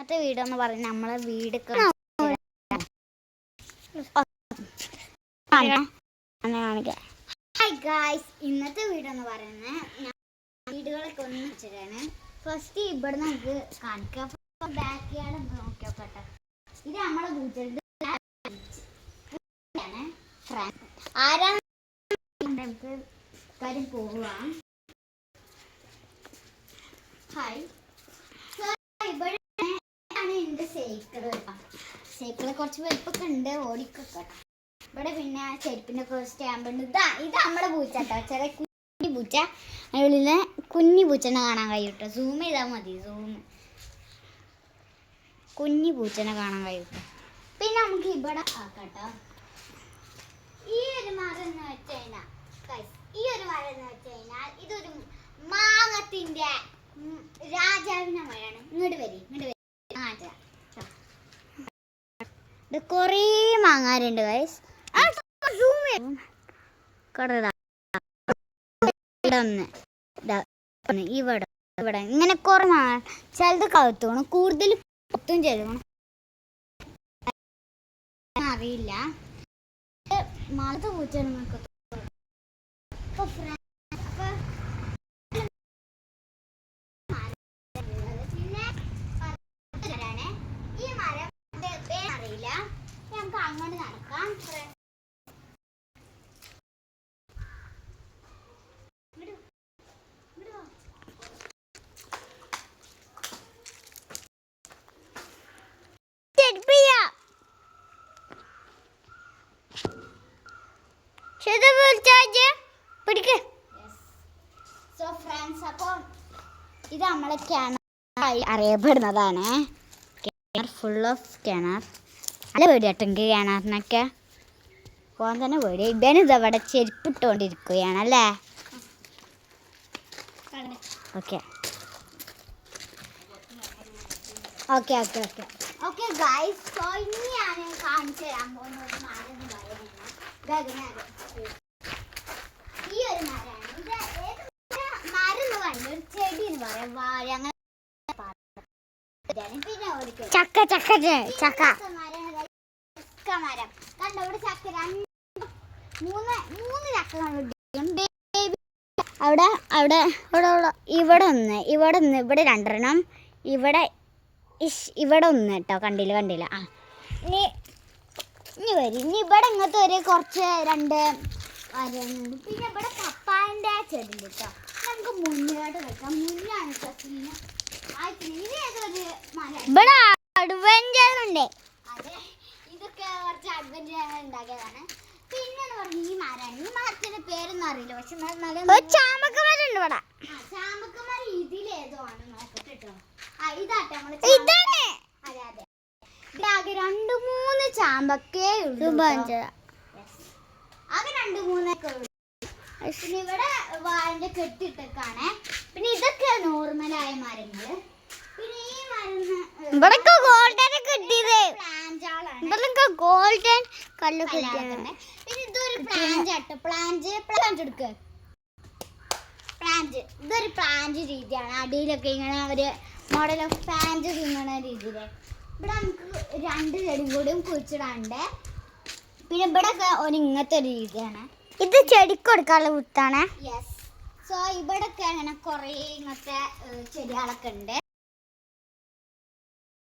ഇന്നത്തെ വീഡിയോ എന്ന് പറയുന്നത് നമ്മളെ വീട് ഹായ് ഗായ്സ്, ഇന്നത്തെ വീഡിയോ എന്ന് പറയുന്നത് വീടുകളൊക്കെ ഒന്ന് വെച്ചിട്ടാണ്. ഫസ്റ്റ് ഇവിടെ നമുക്ക് കാണിക്കാം. ബാക്ക് യാർഡ് നോക്കി നോക്കട്ടെ. ഇത് നമ്മളെ വീട്ടിൽ ആരാണ് നമുക്ക് കാര്യം പോവാം. ഹായ്, ഇവിടെയാണ് എൻ്റെ സൈക്കിള് കുറച്ച് വലുപ്പൊക്കെ ഉണ്ട്, ഓടിക്കൊക്കെ. ഇവിടെ പിന്നെ ചെരുപ്പിൻ്റെ കുറച്ച് സ്റ്റാമ്പ് ഉണ്ട്. ഇത് നമ്മുടെ പൂച്ച കേട്ടോ, ചെറിയ കുഞ്ഞി പൂച്ച. അതിനുള്ളിൽ കുഞ്ഞി പൂച്ചനെ കാണാൻ കഴിയും കേട്ടോ. സൂം ചെയ്താൽ മതി, കുഞ്ഞി പൂച്ചനെ കാണാൻ കഴിയും കേട്ടോ. പിന്നെ നമുക്ക് ഇവിടെ ആക്കാട്ടോ. ഈ ഒരു മരം എന്ന് വെച്ച് കഴിഞ്ഞാൽ ഇതൊരു മാങ്ങത്തിന്റെ രാജാവിന്റെ മരമാണ്. ഇങ്ങോട്ട് വരി. ഇത് കൊറേ മാങ്ങാരുണ്ട് ഗൈസ്. ഇവിടെ ഇങ്ങനെ കുറെ മാങ്ങ, ചിലത് കവുത്തോണം, കൂടുതൽ പൊത്തും ചെയ്തോണം അറിയില്ല. മലത്ത് പൂച്ചയാണെന്നൊക്കെ ഈ മരം അറിയില്ല. നമുക്ക് അങ്ങോട്ട് നടക്കാം. സോ ഫ്രണ്ട്സ്, അപ്പോൾ ഇത് നമ്മളെ കിണറായി അറിയപ്പെടുന്നതാണ്. കിണർ ഫുൾ ഓഫ് കിണർ. നല്ല പേടിയാട്ടെങ്കിൽ കിണറിനൊക്കെ പോകാൻ തന്നെ പേടി. ഇവനിത് അവിടെ ചെരുപ്പിട്ടുകൊണ്ടിരിക്കുകയാണല്ലേ. ഓക്കെ ഗൈസ്, സോ ഇനി ഞാൻ കാണിച്ചു തരാൻ പോകുന്ന ഒരു മരം എന്ന് പറയുന്നത് ഈ ഒരു മരമാണ്. ഇത് ഏത് മരം എന്ന് പറയുന്നത് ഒരു ചെടി എന്ന് പറയാം, വാഴ അങ്ങനെ. പിന്നെ ചക്ക മരം കണ്ടോ. ഇവിടെ ചക്ക മൂന്ന് ചക്കകളുണ്ട്. ഇവിടെ ഒന്ന്, ഇവിടെ രണ്ടെണ്ണം, ഇവിടെ ഒന്ന് കേട്ടോ. കണ്ടില്ല. ആ ഇനി വരും. ഇനി ഇവിടെ ഇങ്ങനത്തെ ഒരു കുറച്ച് രണ്ട് മരങ്ങളുണ്ട്. പിന്നെ ഇവിടെ പപ്പായൻ്റെ ചെടി ഉണ്ട് കേട്ടോ. നമുക്ക് മുന്നിലോട്ട് വെക്കാം. മുന്നിലാണ് ഇവിടെ അഡ്വഞ്ചറുണ്ട്. അതെ, ഇതൊക്കെ കുറച്ച് അഡ്വഞ്ചർ ഉണ്ടാക്കിയതാണ്. പിന്നെ പറഞ്ഞു ഈ മരത്തിന്റെ പേരൊന്നും അറിയില്ല, പക്ഷെ ചാമ്പക്കമരം ഉണ്ട് ഇവിടെ. ചാമ്പക്കമരം ഇതിലേതോ ആണ്, നോക്കട്ടെ കേട്ടോ. ഇതാട്ടെ നമ്മള് അതെ. ആകെ 2-3 ചാമ്പക്കേ ഉള്ളൂ, ആകെ 2-3 ഉള്ളൂ. പിന്നെ ഇവിടെ വാഴന്റെ കെട്ടിട്ടൊക്കെയാണ്. പിന്നെ ഇതൊക്കെ നോർമലായ മരങ്ങള്. പിന്നെ ഈ മരം ഗോൾഡൻ കല്ല്. പിന്നെ ഇതൊരു പ്ലാന്റ് എടുക്കുക. ഇതൊരു പ്ലാന്റ് രീതിയാണ്. അടിയിലൊക്കെ ഇങ്ങനെ ഒരു മോഡൽ ഓഫ് പ്ലാന്റ് തിന്നണ രീതിയില്. ഇവിടെ നമുക്ക് 2 ചെടിയും കൂടിയും കുഴിച്ചിടാണ്ട്. പിന്നെ ഇവിടെ ഒരു ഇങ്ങനത്തെ ഒരു രീതിയാണ്. ഇത് ചെടിക്ക് കൊടുക്കാനുള്ള വിത്താണ്. യെസ്. സോ ഇവിടെയൊക്കെ അങ്ങനെ കുറേ ഇങ്ങനത്തെ ചെടികളൊക്കെ ഉണ്ട്.